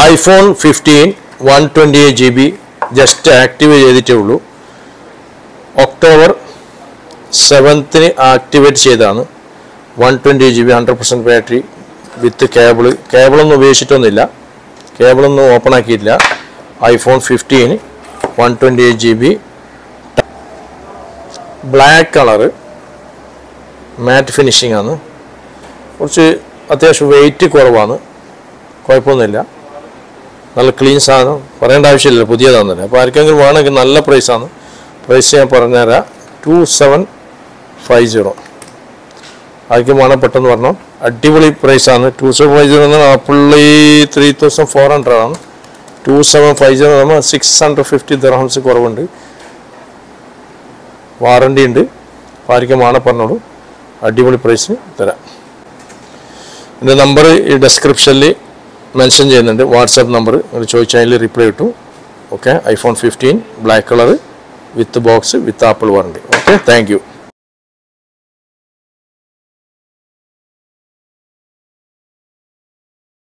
iPhone15 128GB just activate ചെയ്തിട്ടേ ഉള്ളൂ. October 7th activate ചെയ്തതാണ്. 128GB 100% ബാറ്ററി വിത്ത് കേബിളൊന്നും ഉപയോഗിച്ചിട്ടൊന്നുമില്ല, കേബിളൊന്നും ഓപ്പൺ ആക്കിയിട്ടില്ല. iPhone15 128GB ബ്ലാക്ക് കളറ് മാറ്റ് finishing ആണ്. കുറച്ച് അത്യാവശ്യം വെയിറ്റ് കുറവാണ്, കുഴപ്പമൊന്നുമില്ല. നല്ല ക്ലീൻ സാധനം, പറയേണ്ട ആവശ്യമില്ല, പുതിയതാണെന്നല്ലേ. അപ്പോൾ ആർക്കെങ്കിലും വേണമെങ്കിൽ നല്ല പ്രൈസാണ്. പ്രൈസ് ഞാൻ പറഞ്ഞുതരാം. 2750. ആർക്കും വേണം പെട്ടെന്ന് പറഞ്ഞോ. അടിപൊളി പ്രൈസാണ്. 2750 എന്ന് ആപ്പിളി 3400 ആണ്. 2750 നമ്മൾ 650 ദിർഹംസ് കുറവുണ്ട്. വാറണ്ടി ഉണ്ട്. ആർക്കും വേണം പറഞ്ഞോളൂ, അടിപൊളി പ്രൈസ് തരാം. എൻ്റെ നമ്പർ ഈ ഡിസ്ക്രിപ്ഷനിൽ മെൻഷൻ ചെയ്യുന്നുണ്ട്, വാട്സാപ്പ് നമ്പർ. നിങ്ങൾ ചോദിച്ചാൽ അതിൽ റിപ്ലൈ കിട്ടും. Okay, iPhone15 black colour with box with apple warranty. Okay, thank you.